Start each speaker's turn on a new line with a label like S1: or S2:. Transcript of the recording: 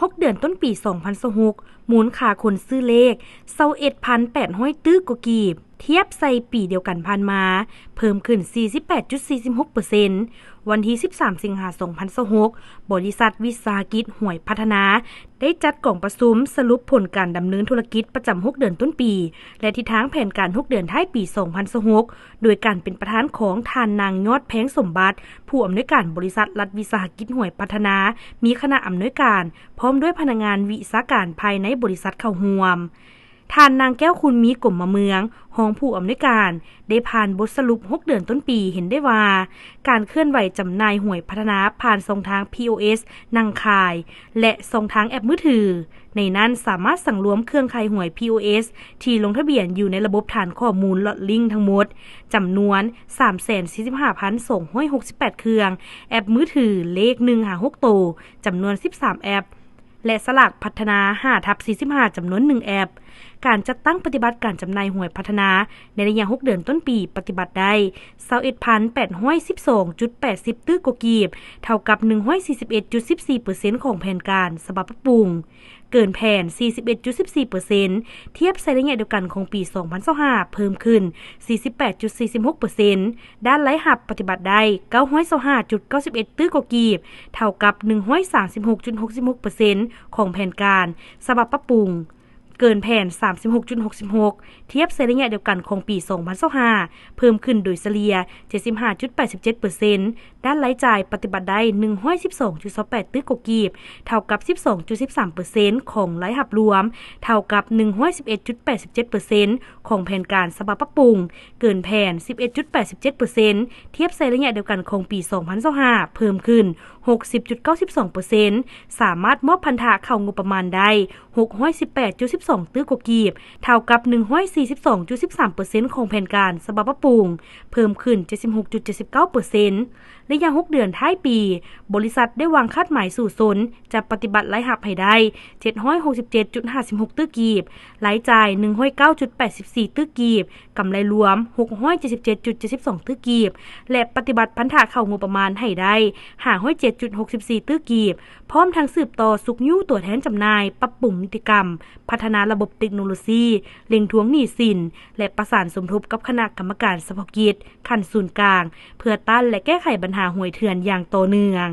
S1: 6 เดือนต้นปี 2026 มูลค่าคนซื้อเลข 21,800 ตื้อกว่ากีบเทียบใส่ปีเดียวกันผ่านมาเพิ่มขึ้น 48.46% วันที่ 13 สิงหาคม 2026 บริษัทวิสาหกิจห้วยพัฒนาได้จัดกล่องประชุมสรุปผลการดำเนินธุรกิจประจำ 6 เดือนต้นปีและทิศทางแผนการ 6 เดือนท้ายปี 2026 โดยการเป็นประธานของท่านนางยอดแพงสมบัติผู้อำนวยการบริษัทรัฐวิสาหกิจห้วยพัฒนามีคณะอำนวยการพร้อมด้วยพนักงานวิชาการภายในบริษัทเข้าร่วมท่านนางแก้วคุณมีกลมเมืองห้องผู้อำนวยการได้ผ่านบทสรุป 6 เดือนต้นปีเห็นได้ว่าการเคลื่อนไหวจำหน่ายห้วยพัฒนาผ่านช่องทาง POS นั่งขายและช่องทางแอปมือถือในนั้นสามารถสั่งรวมเครื่องขายหวย POS ที่ลงทะเบียนอยู่ในระบบฐานข้อมูลลอตลิงทั้งหมดจำนวน 345,268 เครื่องแอปมือถือเลข156โตวจำนวน13แอปและสลากพัฒนา 5/45 จำนวน1แอปการจัดตั้งปฏิบัติการจำหน่ายหวยพัฒนาในระยะ 6 เดือนต้นปีปฏิบัติได้ 21,812.80 ตื้อกว่ากีบเท่ากับ 141.14% ของแผนการฉบับปรับปรุงเกินแผน 41.14% เทียบใส่ระยะเดียวกันของปี 2025 เพิ่มขึ้น 48.46% ด้านไร้หับปฏิบัติได้ 925.91 ตื้อกว่ากีบเท่ากับ 136.66% ของแผนการฉบับปรับปรุงเกินแผน 36.66 เทียบใส่ระยะเดียวกันของปี 2025 เพิ่มขึ้นโดยเฉลี่ย 75.87% ด้านรายจ่ายปฏิบัติได้ 112.28 ตื้อกว่ากีบเท่ากับ 12.13% ของรายรับรวมเท่ากับ 111.87% ของแผนการฉบับปรับปรุงเกินแผน 11.87% เทียบใส่ระยะเดียวกันของปี 2025 เพิ่มขึ้น 60.92% สามารถมอบพันธะเข้างบประมาณได้618.12 ตื้อกว่ากีบเท่ากับ 142.13% ของแผนการฉบับปรับปรุงเพิ่มขึ้น 76.79% ระยะ 6 เดือนท้ายปีบริษัทได้วางคาดหมายสู่สนจะปฏิบัติรายรับให้ได้ 767.56 ตื้อกีบรายจ่าย 109.84 ตื้อกีบกำไรรวม 677.72 ตื้อกีบและปฏิบัติพันธะเข้างบประมาณให้ได้507.64 ตื้อกีบพร้อมทั้งสืบต่อสุกยู่ตัวแทนจำหน่ายปรับปรุงนิติกรรมพัฒนาระบบเทคโนโลยีเร่งทวงหนี้สินและประสานสมทบกับคณะกรรมการเฉพาะกิจขั้นศูนย์กลางเพื่อต้านและแก้ไขปัญหาหวยเถื่อนอย่างต่อเนื่อง